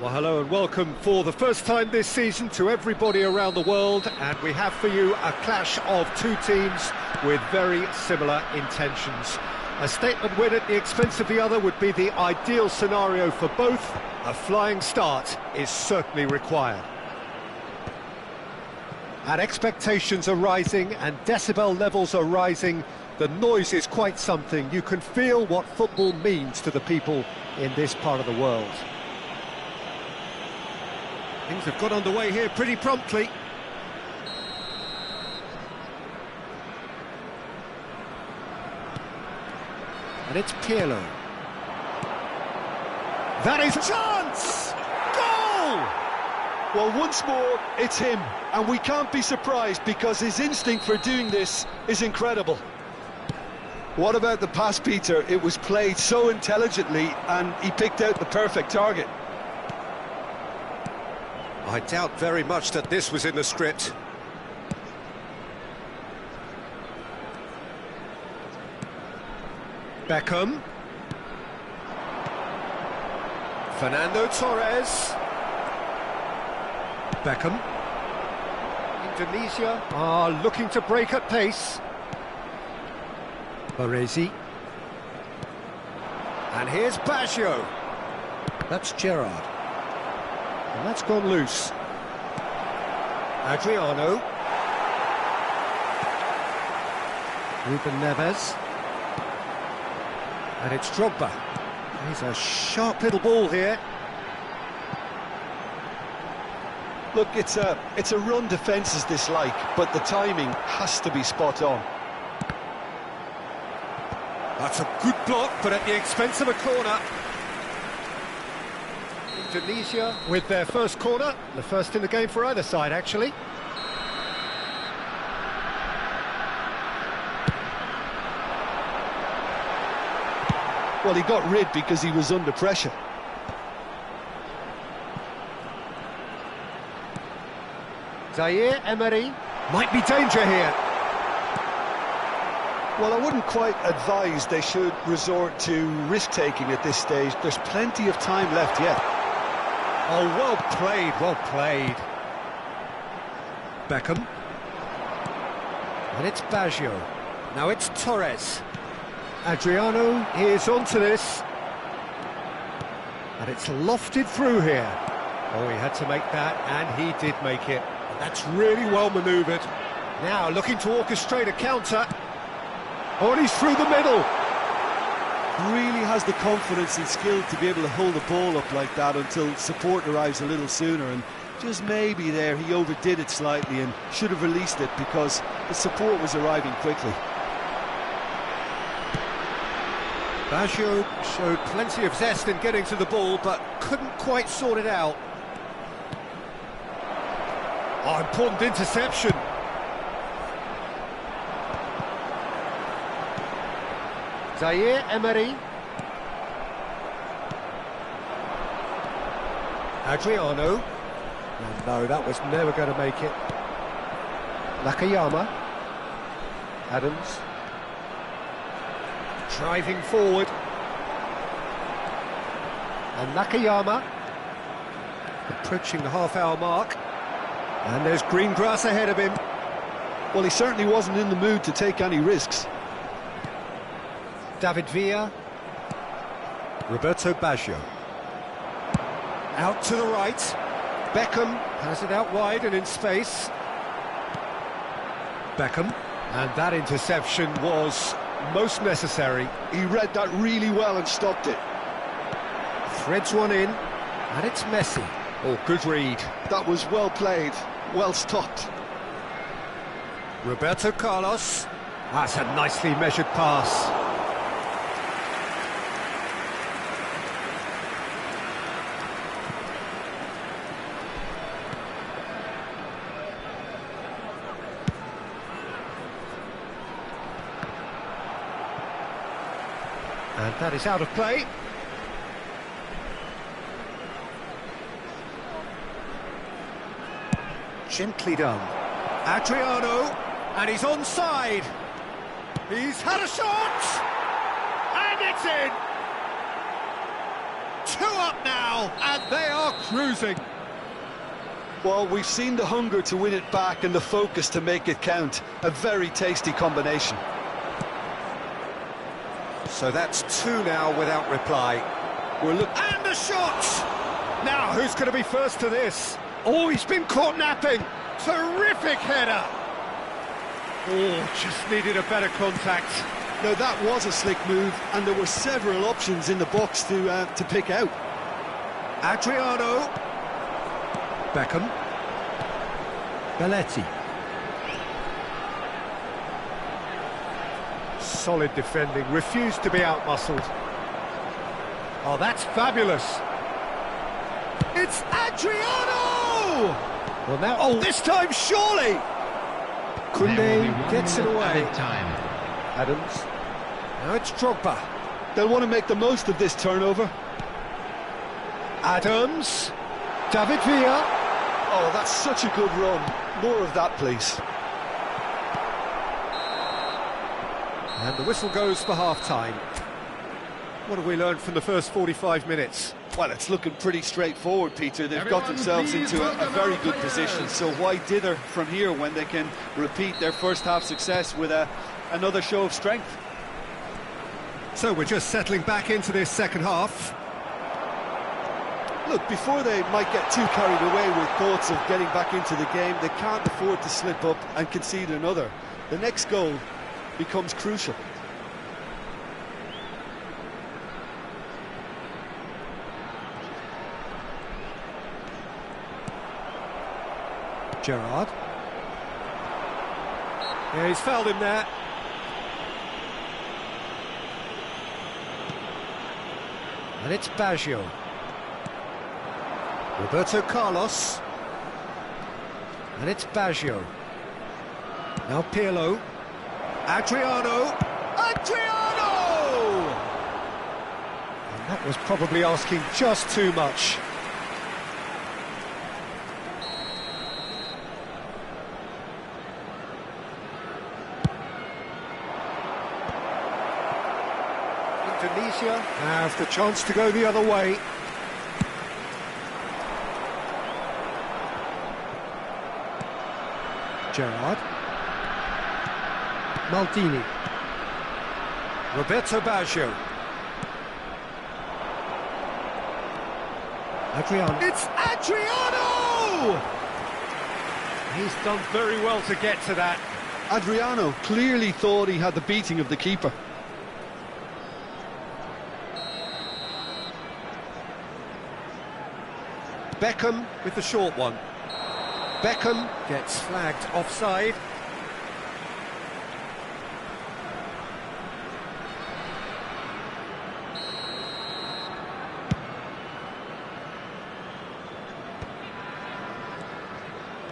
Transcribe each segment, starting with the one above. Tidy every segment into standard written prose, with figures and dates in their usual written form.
Well, hello and welcome for the first time this season to everybody around the world, and we have for you a clash of two teams with very similar intentions. A statement win at the expense of the other would be the ideal scenario for both. A flying start is certainly required. And expectations are rising and decibel levels are rising. The noise is quite something. You can feel what football means to the people in this part of the world. Things have got underway here pretty promptly. And it's Pirlo. That is a chance! Goal! Well, once more, it's him. And we can't be surprised because his instinct for doing this is incredible. What about the pass, Peter? It was played so intelligently and he picked out the perfect target. I doubt very much that this was in the script. Beckham. Fernando Torres. Beckham. Indonesia are looking to break at pace. Baresi. And here's Baggio. That's Gerrard. And that's gone loose. Adriano. Ruben Neves. And it's Drogba. He's a sharp little ball here. Look, it's a run defence dislike, but the timing has to be spot on. That's a good block, but at the expense of a corner. Indonesia with their first corner, the first in the game for either side, actually. Well, he got rid because he was under pressure. Zaire Emery might be danger here. Well, I wouldn't quite advise they should resort to risk-taking at this stage. There's plenty of time left yet. Oh, well played, well played. Beckham. And it's Baggio. Now it's Torres. Adriano is onto this. And it's lofted through here. Oh, he had to make that, and he did make it. And that's really well manoeuvred. Now looking to orchestrate a counter. Oh, and he's through the middle. Really has the confidence and skill to be able to hold the ball up like that until support arrives a little sooner, and just maybe there he overdid it slightly and should have released it because the support was arriving quickly. Baggio showed plenty of zest in getting to the ball, but couldn't quite sort it out. Oh, important interception. Zaire Emery. Adriano. And no, that was never going to make it. Nakayama. Adams. Driving forward. And Nakayama. Approaching the half-hour mark. And there's green grass ahead of him. Well, he certainly wasn't in the mood to take any risks. David Villa. Roberto Baggio. Out to the right. Beckham has it out wide and in space. Beckham. And that interception was most necessary. He read that really well and stopped it. Threads one in. And it's Messi. Oh, good read. That was well played. Well stopped. Roberto Carlos. That's a nicely measured pass. And that is out of play. Gently done. Adriano, and he's onside. He's had a shot, and it's in. 2 up now, and they are cruising. Well, we've seen the hunger to win it back and the focus to make it count. A very tasty combination. So that's 2 now without reply. And the shot! Now, who's going to be first to this? Oh, he's been caught napping. Terrific header. Oh, just needed a better contact. Now, that was a slick move, and there were several options in the box to pick out. Adriano. Beckham. Belletti. Solid defending, refused to be out-muscled. Oh, that's fabulous. It's Adriano! Well, now, this time, surely! Koundé gets it away. Adams. Now it's Drogba. They'll want to make the most of this turnover. Adams. David Villa. Oh, that's such a good run. More of that, please. And the whistle goes for half-time. What have we learned from the first 45 minutes? Well, it's looking pretty straightforward, Peter. They've got themselves into a very good position, so why dither from here when they can repeat their first-half success with another show of strength? So we're just settling back into this second half. Look, before they might get too carried away with thoughts of getting back into the game, they can't afford to slip up and concede another. The next goal becomes crucial. Gerrard. Yeah, he's fouled him there. And it's Baggio. Roberto Carlos. And it's Baggio. Now Pirlo. Adriano. Adriano! And that was probably asking just too much. Indonesia have the chance to go the other way. Gerrard. Maldini. Roberto Baggio. Adriano. It's Adriano! He's done very well to get to that. Adriano clearly thought he had the beating of the keeper. Beckham with the short one. Beckham gets flagged offside.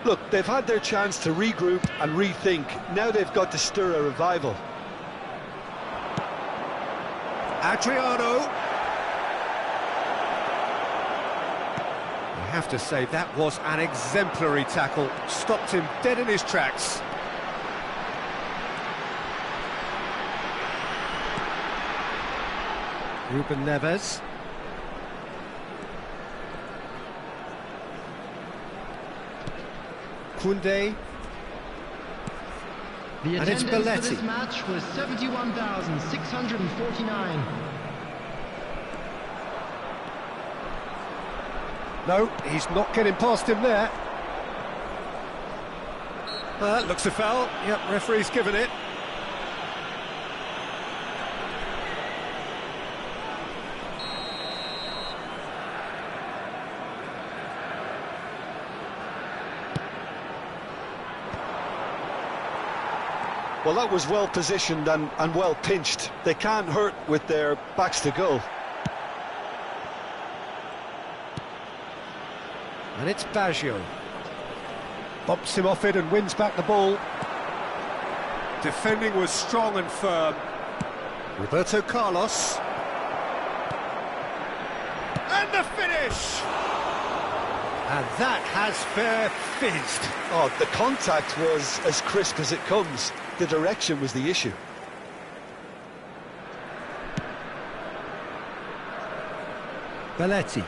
Look, they've had their chance to regroup and rethink. Now they've got to stir a revival. Adriano. I have to say, that was an exemplary tackle. Stopped him dead in his tracks. Ruben Neves. Koundé. The And it's attendance Belletti. for this match was 71,649. No, he's not getting past him there. That looks a foul. Yep, referee's given it. Well, that was well positioned and well pinched. They can't hurt with their backs to goal. And it's Baggio. Bumps him off it and wins back the ball. Defending was strong and firm. Roberto Carlos. And the finish! And that has fair fizzed. Oh, the contact was as crisp as it comes. The direction was the issue. Belletti.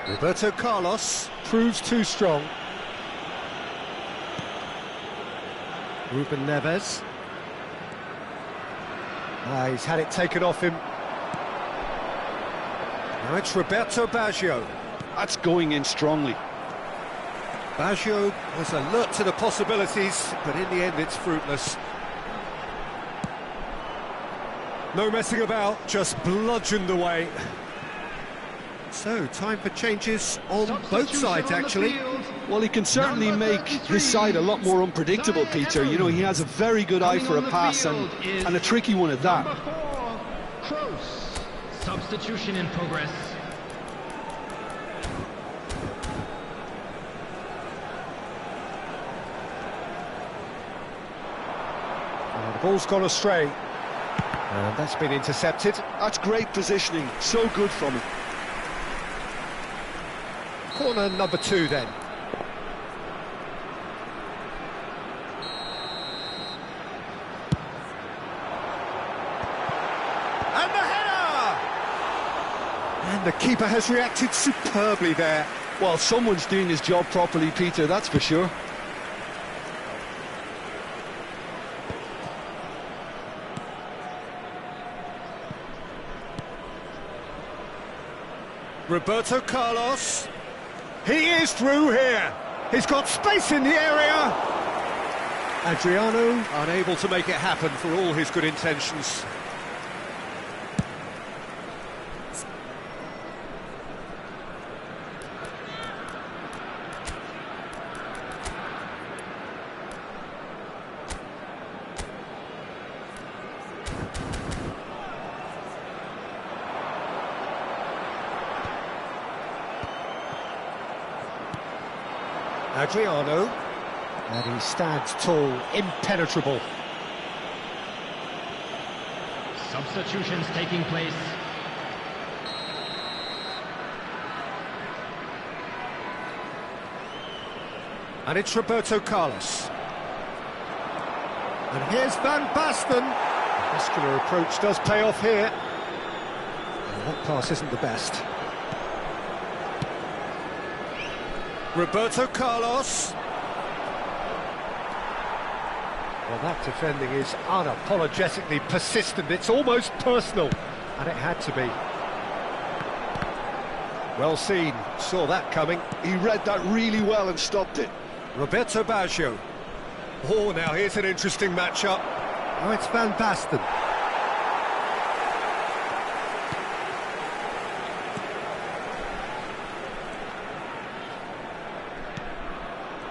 Roberto Carlos proves too strong. Ruben Neves. He's had it taken off him. Now it's Roberto Baggio. That's going in strongly. Baggio was alert to the possibilities, but in the end it's fruitless. No messing about, just bludgeoned away. So, time for changes on both sides, actually. Well, he can certainly make his side a lot more unpredictable, Peter. You know, he has a very good eye for a pass and a tricky one at that. Substitution in progress. The ball's gone astray. And that's been intercepted. That's great positioning, so good from him. Corner number 2 then. And the header! And the keeper has reacted superbly there. Well, someone's doing his job properly, Peter, that's for sure. Roberto Carlos. He is through here. He's got space in the area. Adriano unable to make it happen for all his good intentions. Adriano, and he stands tall, impenetrable. Substitutions taking place. And it's Roberto Carlos. And here's Van Basten. The muscular approach does pay off here. And that pass isn't the best. Roberto Carlos. Well, that defending is unapologetically persistent. It's almost personal, and it had to be. Well seen, saw that coming. He read that really well and stopped it. Roberto Baggio. Oh, now here's an interesting matchup. Oh, it's Van Basten.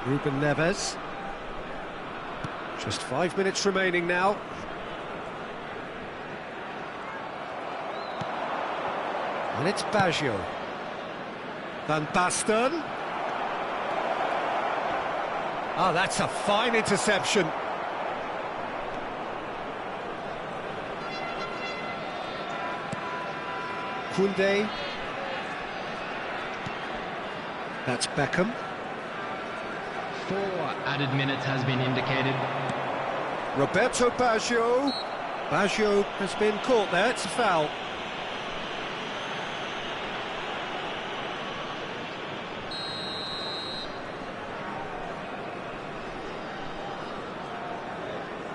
Ruben Neves. Just 5 minutes remaining now. And it's Baggio. Van Basten. Oh, that's a fine interception. Koundé. That's Beckham. 4 added minutes has been indicated. Roberto Baggio. Baggio has been caught there, it's a foul.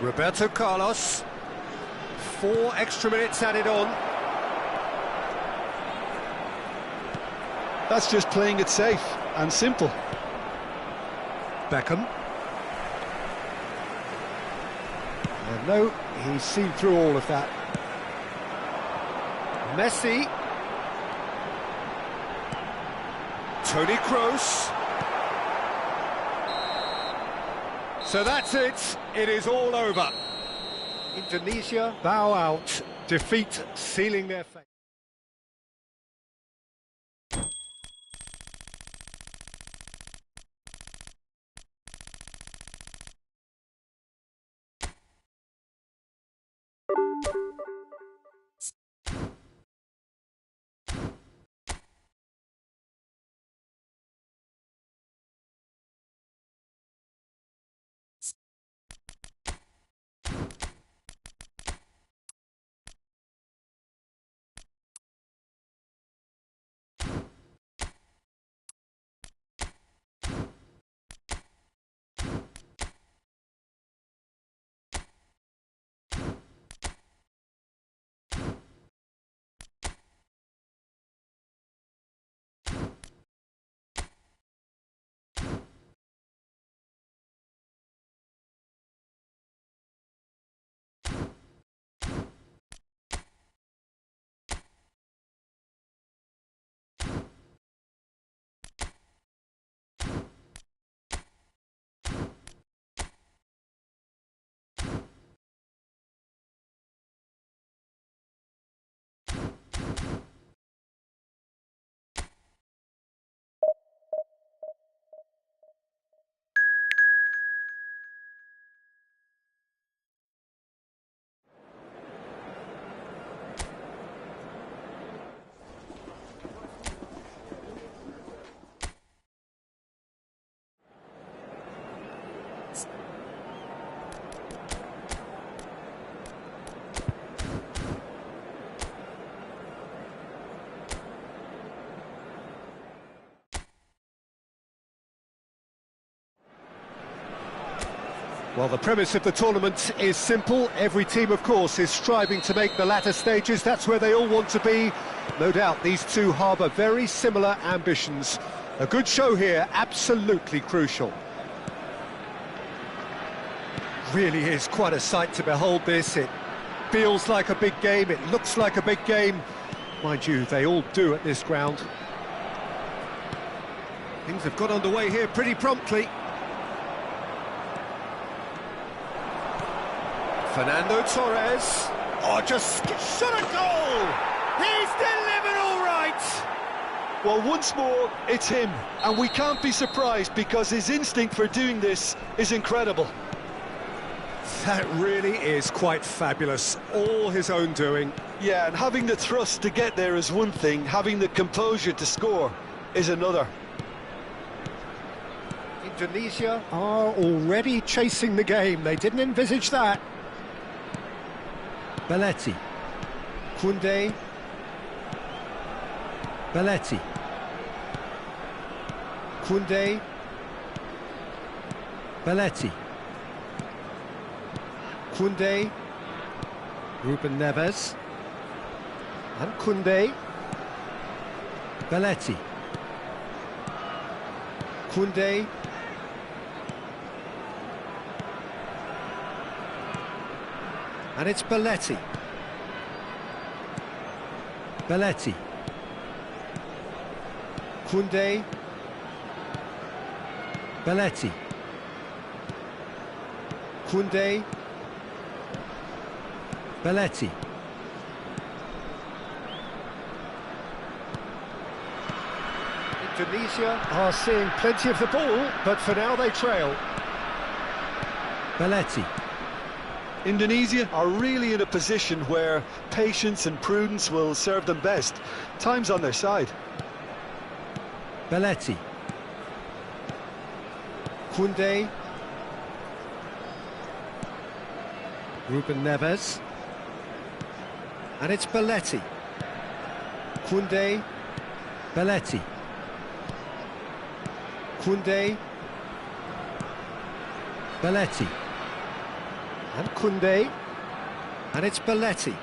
Roberto Carlos. 4 extra minutes added on. That's just playing it safe and simple. Beckham. And no, he's seen through all of that. Messi. Toni Kroos. So that's it. It is all over. Indonesia bow out. Defeat sealing their fate. Well, the premise of the tournament is simple. Every team, of course, is striving to make the latter stages. That's where they all want to be. No doubt these two harbour very similar ambitions. A good show here, absolutely crucial. Really is quite a sight to behold this. It feels like a big game, it looks like a big game. Mind you, they all do at this ground. Things have got underway here pretty promptly. Fernando Torres. Oh, just shot a goal! He's delivered all right! Well, once more, it's him. And we can't be surprised because his instinct for doing this is incredible. That really is quite fabulous. All his own doing. Yeah, and having the thrust to get there is one thing. Having the composure to score is another. Indonesia are already chasing the game. They didn't envisage that. Belletti. Koundé. Belletti. Koundé. Belletti. Koundé. Ruben Neves. And Koundé. Belletti. Koundé. And it's Belletti. Belletti. Koundé. Belletti. Koundé. Belletti. Indonesia are seeing plenty of the ball, but for now they trail. Belletti. Indonesia are really in a position where patience and prudence will serve them best. Time's on their side. Belletti. Koundé. Ruben Neves. And it's Belletti. Koundé. Belletti. Koundé. Belletti. And Koundé. And it's Belletti.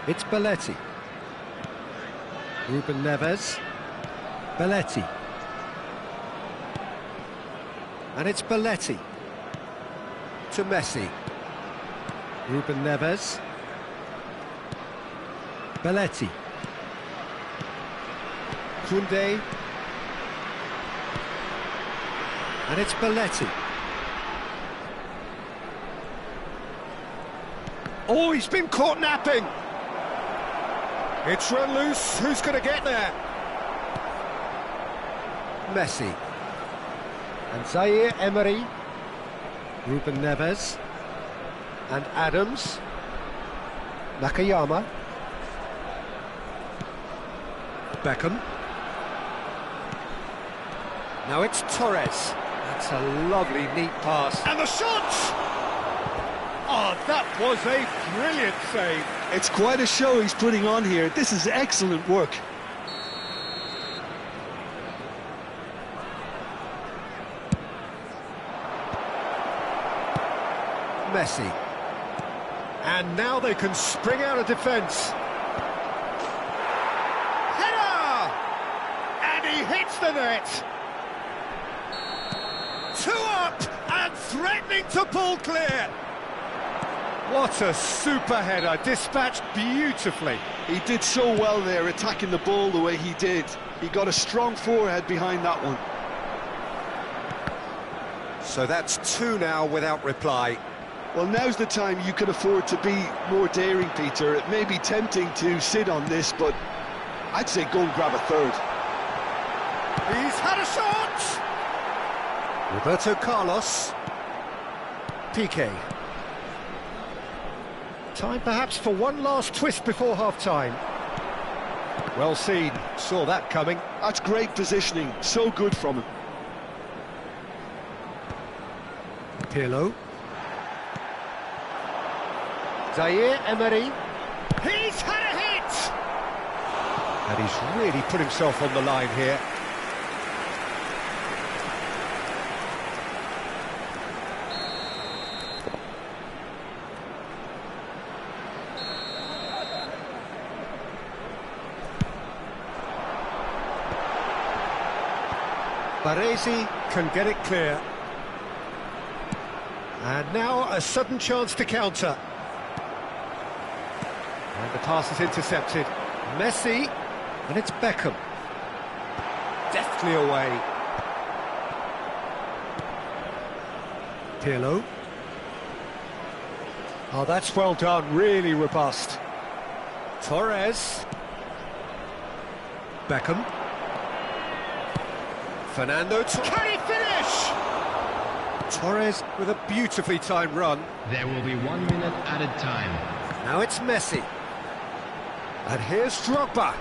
It's Belletti. Ruben Neves. Belletti. And it's Belletti. To Messi. Ruben Neves. Belletti. Koundé. And it's Belletti. Oh, he's been caught napping. It's run loose. Who's going to get there? Messi. And Zaire Emery. Ruben Neves. And Adams. Nakayama. Beckham. Now it's Torres. That's a lovely, neat pass. And the shot! Oh, that was a brilliant save. It's quite a show he's putting on here. This is excellent work. Messi. And now they can spring out of defence. Header! And he hits the net. 2 up and threatening to pull clear. What a super header, dispatched beautifully. He did so well there, attacking the ball the way he did. He got a strong forehead behind that one. So that's 2 now without reply. Well, now's the time you can afford to be more daring, Peter. It may be tempting to sit on this, but I'd say go and grab a third. He's had a shot! Roberto Carlos. Piqué. Time perhaps for one last twist before half-time. Well seen, saw that coming. That's great positioning, so good from him. Pirlo. Zaire Emery. He's had a hit! And he's really put himself on the line here. Baresi can get it clear. And now a sudden chance to counter. And the pass is intercepted. Messi, and it's Beckham. Deftly away. Pirlo. Oh, that's well done, really robust. Torres. Beckham. Fernando. Can he finish? Torres with a beautifully timed run. There will be 1 minute added time. Now it's Messi. And here's Drogba.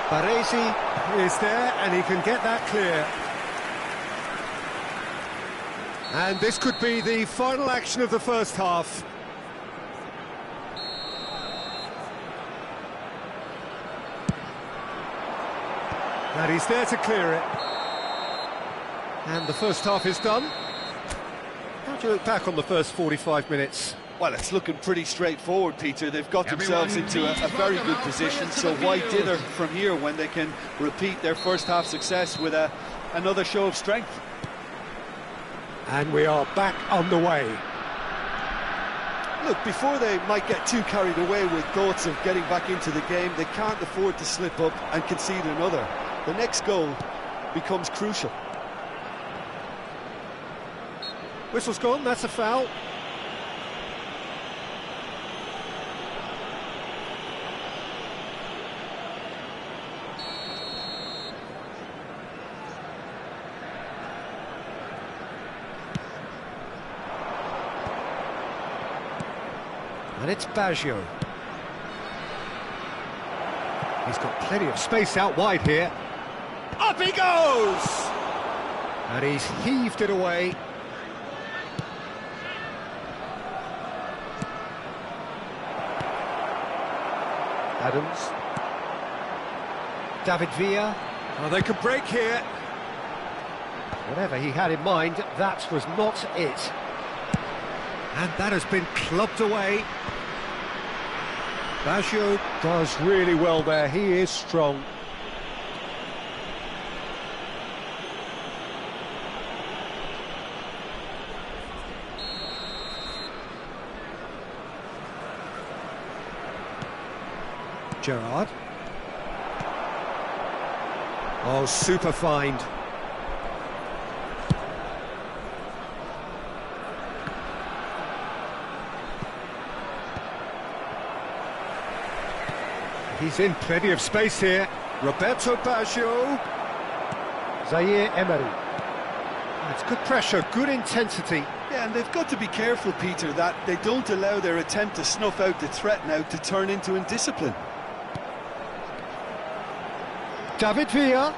Baresi is there and he can get that clear. And this could be the final action of the first half. And he's there to clear it. And the first half is done. How do you look back on the first 45 minutes? Well, it's looking pretty straightforward, Peter. They've got themselves into a very good position, so why dither from here when they can repeat their first half success with another show of strength? And we are back on the way. Look, before they might get too carried away with thoughts of getting back into the game, they can't afford to slip up and concede another. The next goal becomes crucial. Whistle's gone, that's a foul. And it's Baggio. He's got plenty of space out wide here. Up he goes! And he's heaved it away. Adams. David Villa. Oh, they could break here. Whatever he had in mind, that was not it. And that has been clubbed away. Baggio does really well there, he is strong. Gerrard. Oh, super find. He's in plenty of space here. Roberto Baggio. Zaire Emery. It's good pressure, good intensity. Yeah, and they've got to be careful, Peter, that they don't allow their attempt to snuff out the threat now to turn into indiscipline. David Villa.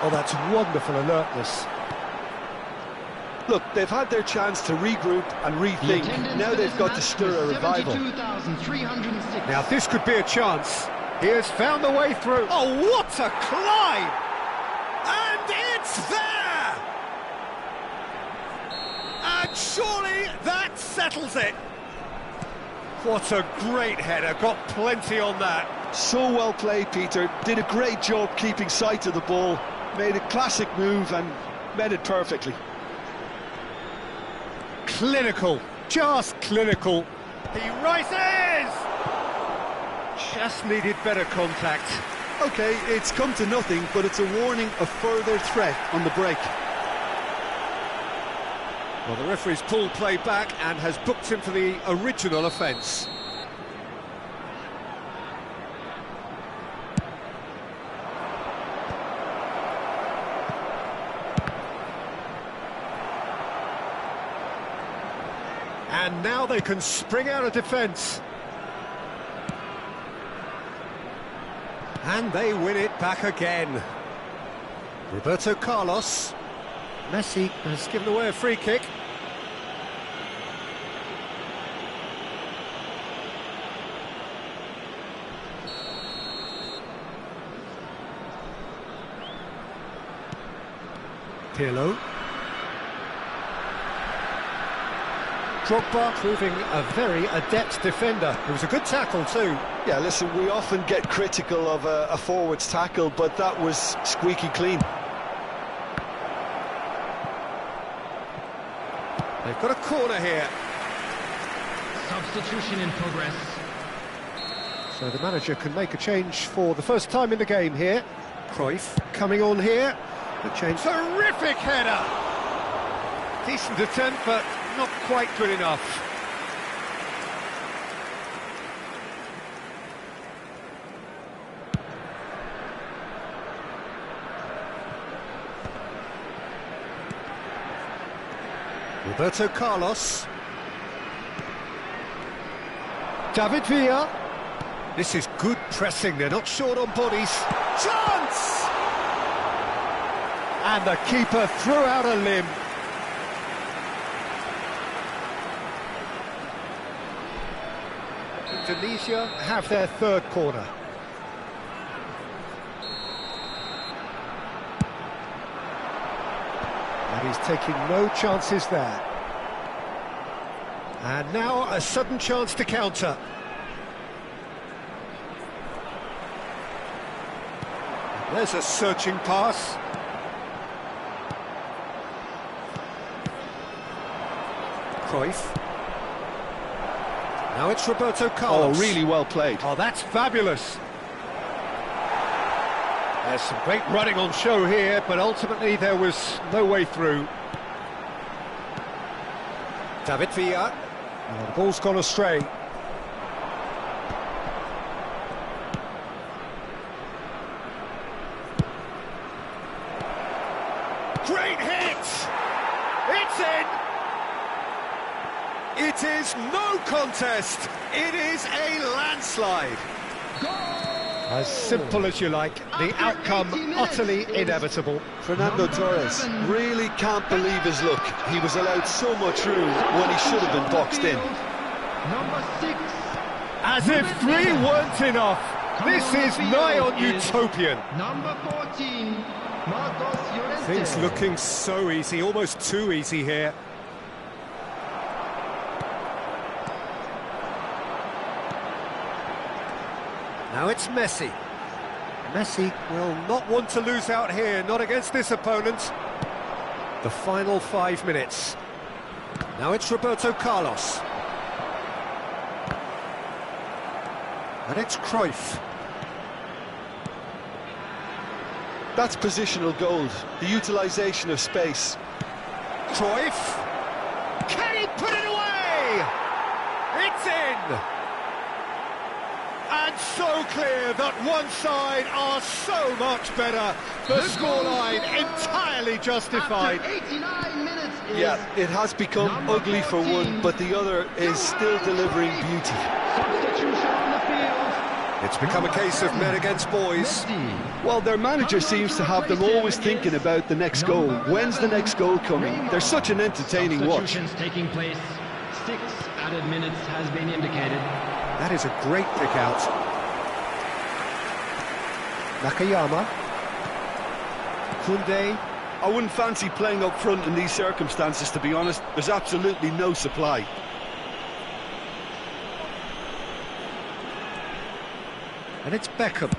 Oh, that's wonderful alertness. Look, they've had their chance to regroup and rethink. Now they've got to stir a revival. Now this could be a chance. He has found the way through. Oh, what a climb! And it's there! And surely that settles it. What a great header, got plenty on that. So well played, Peter. Did a great job keeping sight of the ball. Made a classic move and met it perfectly. Clinical, just clinical. He rises! Just needed better contact. OK, it's come to nothing, but it's a warning of further threat on the break. Well, the referee's pulled play back and has booked him for the original offence. And now they can spring out of defence. And they win it back again. Roberto Carlos. Messi has given away a free kick. Pirlo. Drogba proving a very adept defender. It was a good tackle too. Yeah, listen, we often get critical of a forward's tackle, but that was squeaky clean. They've got a corner here. Substitution in progress. So the manager can make a change for the first time in the game here. Cruyff coming on here. The change. Terrific header! Decent attempt, but not quite good enough. Roberto Carlos. David Villa. This is good pressing, they're not short on bodies. Chance! And the keeper threw out a limb. Indonesia have their third corner. And he's taking no chances there. And now a sudden chance to counter. There's a searching pass. Cruyff. Now it's Roberto Carlos. Oh, really well played. Oh, that's fabulous. There's some great running on show here, but ultimately there was no way through. David Villa. Oh, the ball's gone astray. Great hit! It's in! It is no contest. It is a landslide. As simple as you like, the outcome utterly inevitable. Fernando Torres really can't believe his luck. He was allowed so much room when he should have been boxed in. Number 6. As if 3 weren't enough. This is nigh on utopian. Number 14. Marcos Llorente. Things looking so easy, almost too easy here. Now it's Messi. Messi will not want to lose out here, not against this opponent. The final 5 minutes. Now it's Roberto Carlos. And it's Cruyff. That's positional gold, the utilisation of space. Cruyff. Can he put it away? It's in! And so clear that one side are so much better. The scoreline entirely justified. After 89 minutes. Yeah, it has become ugly for one, but the other is still delivering beauty. Substitution on the field. It's become a case of men against boys. Well, their manager seems to have them always thinking about the next goal. When's the next goal coming? They're such an entertaining watch. Substitutions taking place. 6 added minutes has been indicated. That is a great pick out. Nakayama. Koundé. I wouldn't fancy playing up front in these circumstances, to be honest. There's absolutely no supply. And it's Beckham.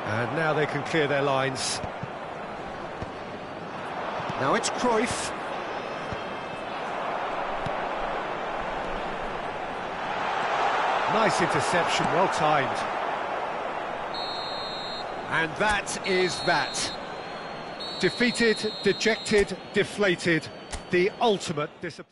And now they can clear their lines. Now it's Cruyff. Nice interception, well timed. And that is that. Defeated, dejected, deflated. The ultimate disappointment.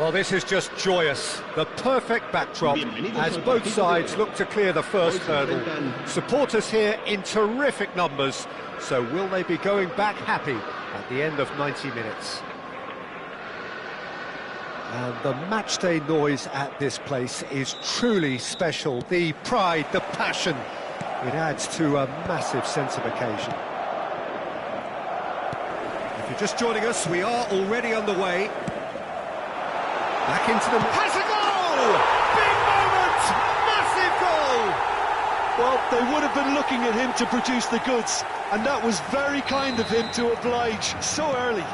Well, this is just joyous. The perfect backdrop as both sides look to clear the first hurdle. Supporters here in terrific numbers. So will they be going back happy at the end of 90 minutes? And the matchday noise at this place is truly special. The pride, the passion, it adds to a massive sense of occasion. If you're just joining us, we are already underway. Back into the... Has a goal! Big moment! Massive goal! Well, they would have been looking at him to produce the goods, and that was very kind of him to oblige so early.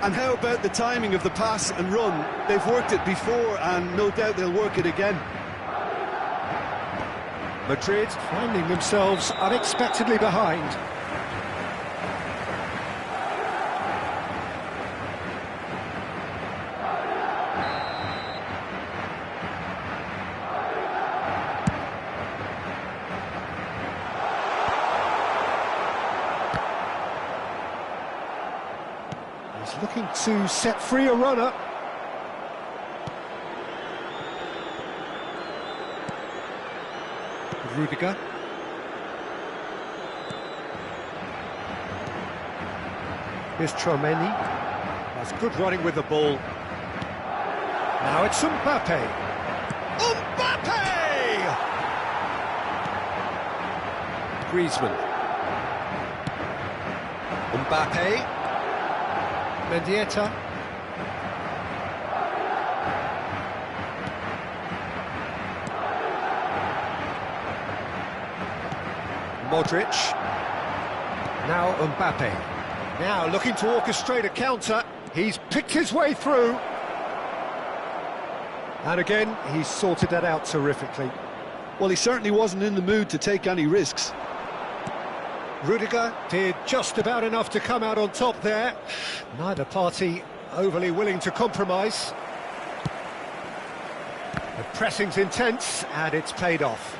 And how about the timing of the pass and run? They've worked it before, and no doubt they'll work it again. Madrid finding themselves unexpectedly behind. He's looking to set free a runner. Rudiger. Here's Chouameni. That's good running with the ball. Now it's Mbappe. Mbappe! Griezmann. Mbappe. Mendieta. Modric. Now Mbappe. Now looking to orchestrate a counter. He's picked his way through. And again, he's sorted that out terrifically. Well, he certainly wasn't in the mood to take any risks. Rudiger did just about enough to come out on top there. Neither party overly willing to compromise. The pressing's intense, and it's paid off.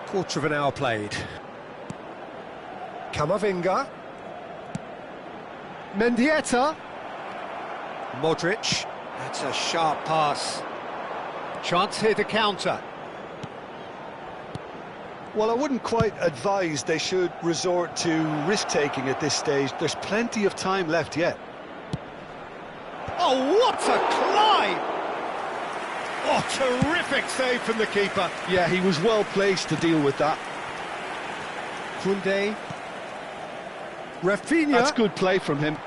Quarter of an hour played. Camavinga. Mendieta. Modric. That's a sharp pass. Chance here to counter. Well, I wouldn't quite advise they should resort to risk-taking at this stage. There's plenty of time left yet. Oh, what a climb! Oh, terrific save from the keeper. Yeah, he was well placed to deal with that. Koundé. Rafinha. That's good play from him.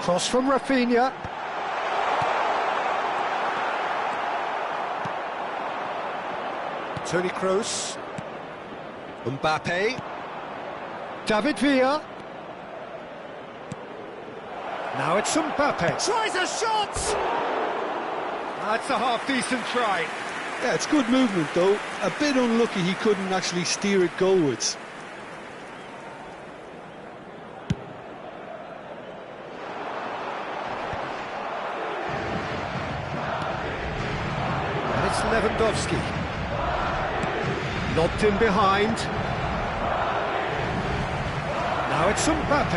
Cross from Rafinha. Toni Kroos. Mbappe. David Villa. Now it's Mbappe. Tries a shot! That's a half-decent try. Yeah, it's good movement, though. A bit unlucky he couldn't actually steer it goalwards. And it's Lewandowski. Lobbed in behind. Now it's Mbappe.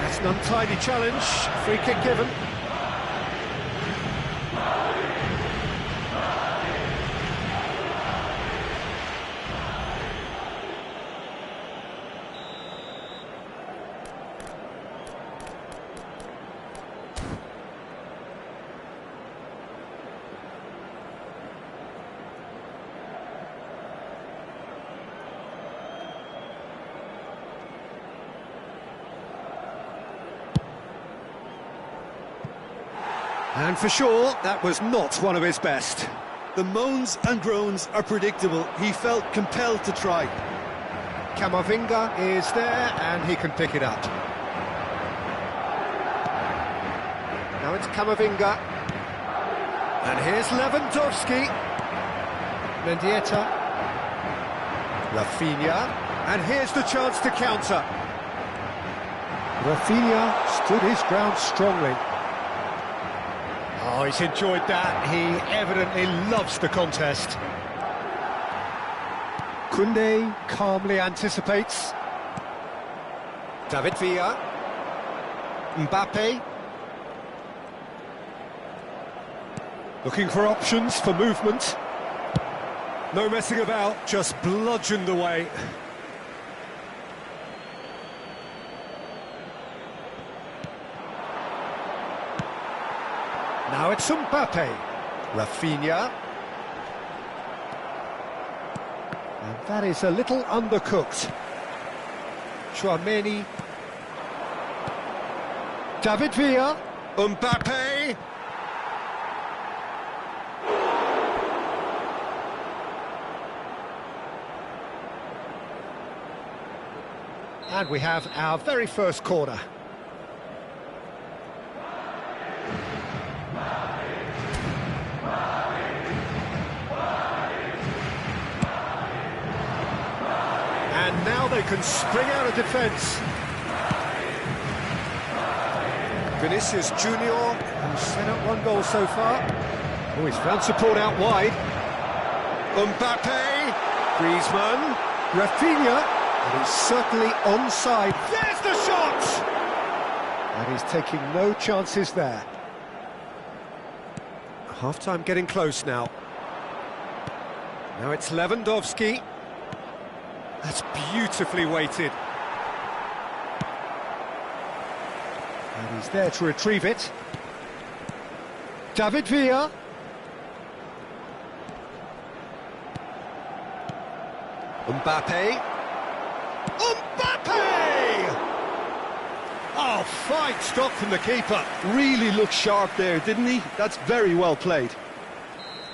That's an untidy challenge. Free kick given. And for sure, that was not one of his best. The moans and groans are predictable. He felt compelled to try. Camavinga is there, and he can pick it up. Now it's Camavinga. And here's Lewandowski. Mendieta. Rafinha. And here's the chance to counter. Rafinha stood his ground strongly. Oh, he's enjoyed that. He evidently loves the contest. Koundé calmly anticipates. David Villa. Mbappe. Looking for options for movement. No messing about, just bludgeoned away. Now it's Mbappe. Rafinha. And that is a little undercooked. Chouameni. David Villa. Mbappe. And we have our very first corner. And now they can spring out of defence. Vinicius Junior, who's set up one goal so far. Oh, he's found support out wide. Mbappe, Griezmann, Rafinha, and he's certainly onside. There's the shot! And he's taking no chances there. Half-time getting close now. Now it's Lewandowski. That's beautifully weighted. And he's there to retrieve it. David Villa. Mbappe. Mbappe! Oh, fine stop from the keeper. Really looked sharp there, didn't he? That's very well played.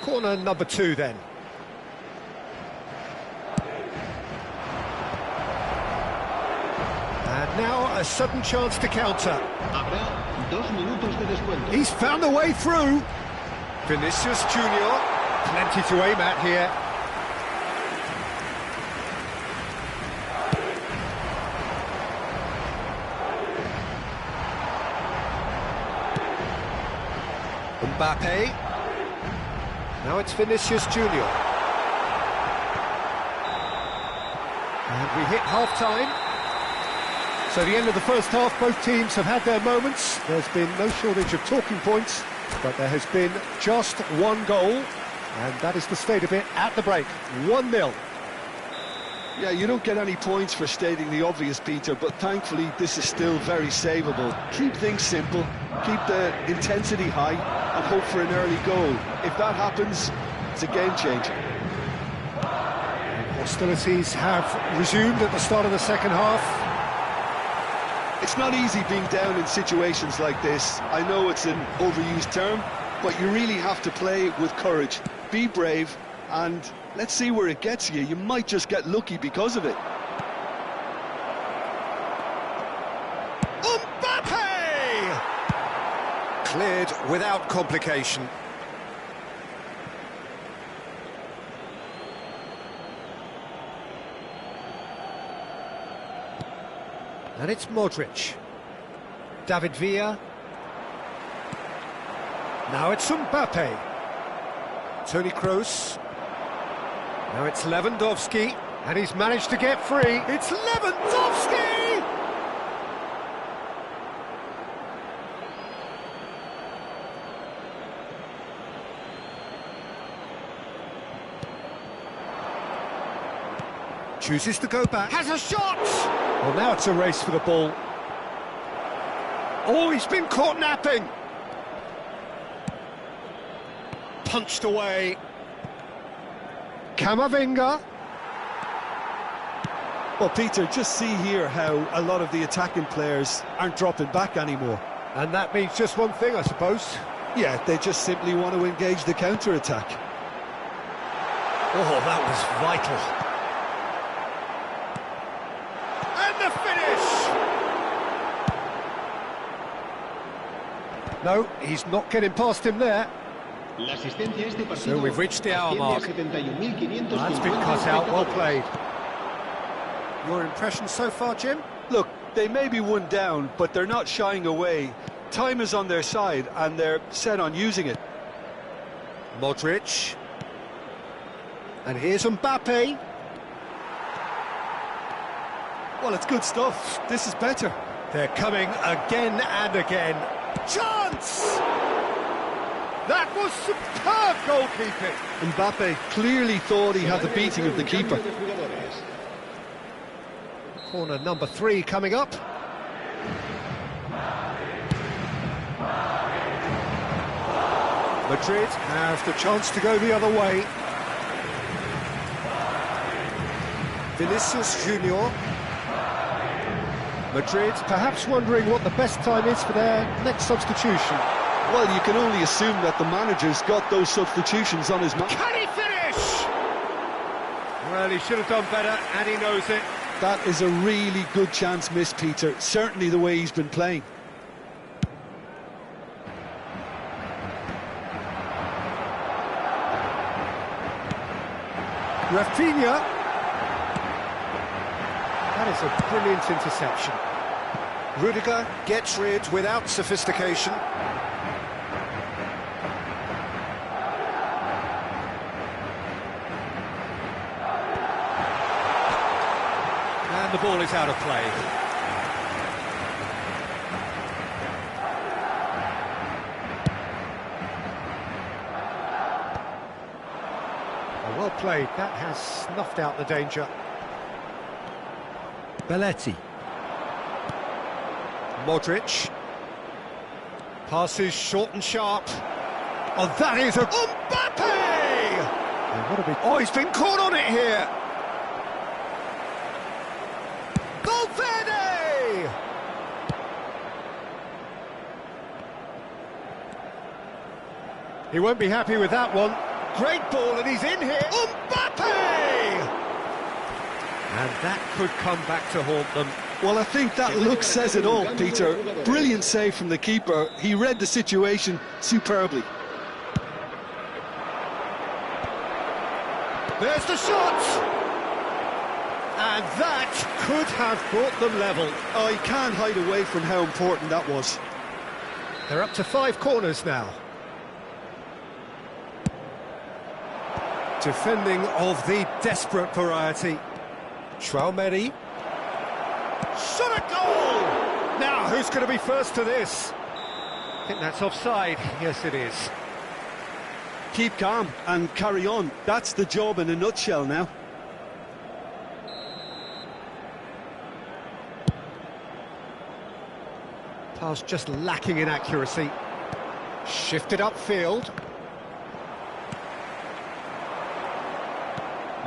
Corner number 2 then. And now a sudden chance to counter. Habrá 2 minutos de descuento. He's found a way through. Vinicius Junior, plenty to aim at here. Mbappe. Now it's Vinicius Junior. And we hit half-time. So the end of the first half, both teams have had their moments. There's been no shortage of talking points, but there has been just one goal, and that is the state of it at the break. 1-0. Yeah, you don't get any points for stating the obvious, Peter, but thankfully this is still very savable. Keep things simple, keep the intensity high, and hope for an early goal. If that happens, it's a game changer. Hostilities have resumed at the start of the second half. It's not easy being down in situations like this. I know it's an overused term, but you really have to play with courage. Be brave, and let's see where it gets you. You might just get lucky because of it. Mbappe! Cleared without complication. And it's Modric. David Villa. Now it's Mbappe. Toni Kroos. Now it's Lewandowski. And he's managed to get free. It's Lewandowski! Chooses to go back. Has a shot! Well, now it's a race for the ball. Oh, he's been caught napping. Punched away. Camavinga. Well, Peter, just see here how a lot of the attacking players aren't dropping back anymore. And that means just one thing, I suppose. Yeah, they just simply want to engage the counter-attack. Oh, that was vital. And the finish! No, he's not getting past him there. So we've reached the hour mark. That's been cut out, well played. Your impression so far, Jim? Look, they may be one down, but they're not shying away. Time is on their side, and they're set on using it. Modric. And here's Mbappe. Well, it's good stuff. This is better. They're coming again and again. Chance! That was superb goalkeeping. Mbappe clearly thought he had the beating of the keeper. Corner number 3 coming up. Madrid have the chance to go the other way. Vinicius Junior. Madrid perhaps wondering what the best time is for their next substitution. Well, you can only assume that the manager's got those substitutions on his mind. Can he finish? Well, he should have done better, and he knows it. That is a really good chance missed, Peter. Certainly the way he's been playing. Rafinha. That is a brilliant interception. Rudiger gets rid without sophistication. And the ball is out of play. Well played, that has snuffed out the danger. Belletti. Modric. Passes short and sharp. Oh, that is a... Mbappe! Oh, he's been caught on it here. He won't be happy with that one. Great ball, and he's in here. Mbappe! And that could come back to haunt them. Well, I think that look says it all, Peter. Brilliant save from the keeper. He read the situation superbly. There's the shot! And that could have brought them level. Oh, you can't hide away from how important that was. They're up to 5 corners now. Defending of the desperate variety. Traumeri. Shot a goal! Now, who's going to be first to this? I think that's offside. Yes, it is. Keep calm and carry on. That's the job in a nutshell now. Pass just lacking in accuracy. Shifted upfield.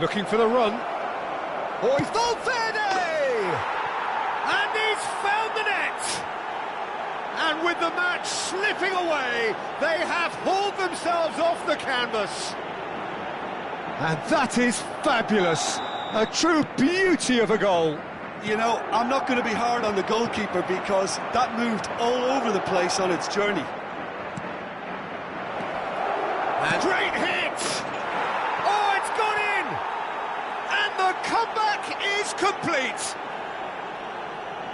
Looking for the run. Oh, he's Valverde! And he's found the net! And with the match slipping away, they have hauled themselves off the canvas. And that is fabulous. A true beauty of a goal. You know, I'm not going to be hard on the goalkeeper because that moved all over the place on its journey. And great hit! Oh, it's gone in! And the comeback is complete!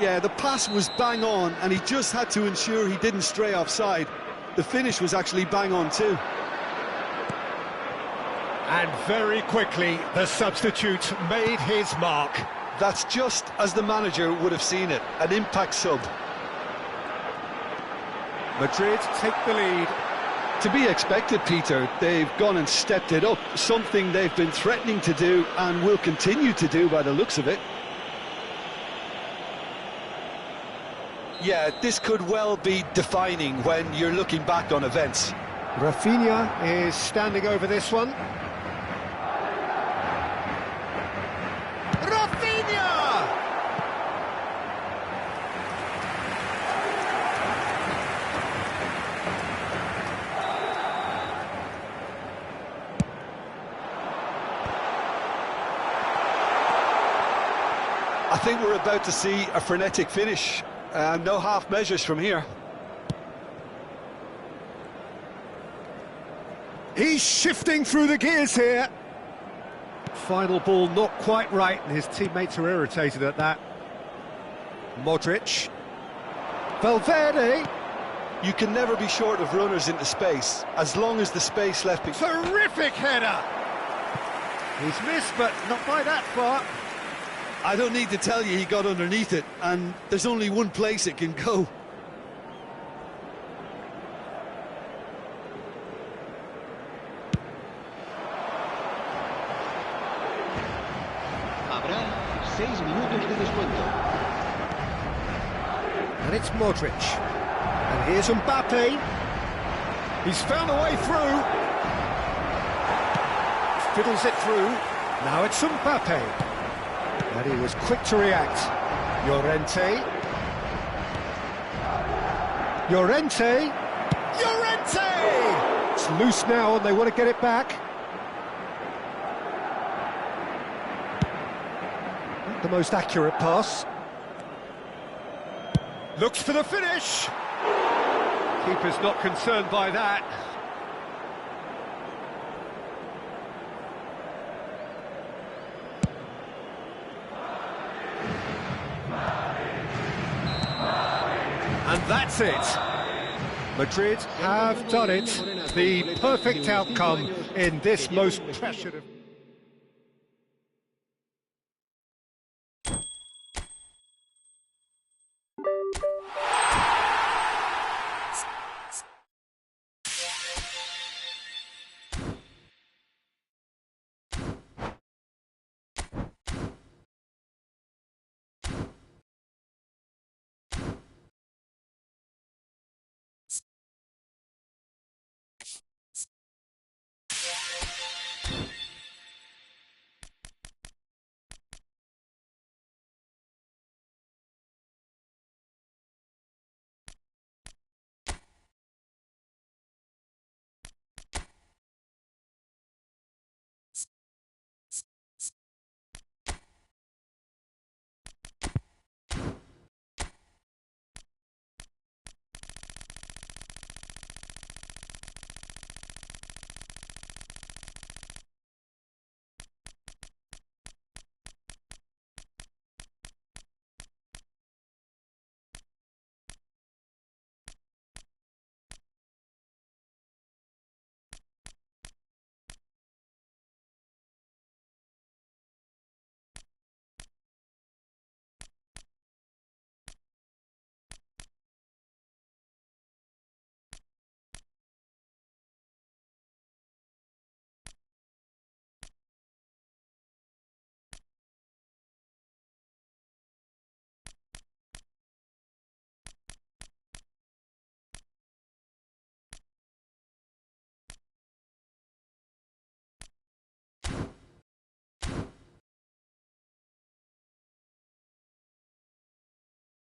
Yeah, the pass was bang on and he just had to ensure he didn't stray offside. The finish was actually bang on too. And very quickly, the substitute made his mark. That's just as the manager would have seen it, an impact sub. Madrid take the lead. To be expected, Peter. They've gone and stepped it up, something they've been threatening to do and will continue to do by the looks of it. Yeah, this could well be defining when you're looking back on events. Rafinha is standing over this one. I think we're about to see a frenetic finish. No half measures from here. He's shifting through the gears here. Final ball not quite right, and his teammates are irritated at that. Modric. Valverde. You can never be short of runners into space, as long as the space left... Terrific header! He's missed, but not by that far. I don't need to tell you he got underneath it, and there's only one place it can go. Habrá 6 minutos de descuento. And it's Modric. And here's Mbappe. He's found a way through. Fiddles it through. Now it's Mbappe. And he was quick to react. Llorente. Llorente! Llorente! It's loose now and they want to get it back. Not the most accurate pass. Looks for the finish. Keeper's not concerned by that. And that's it. Madrid have done it. The perfect outcome in this most pressured of...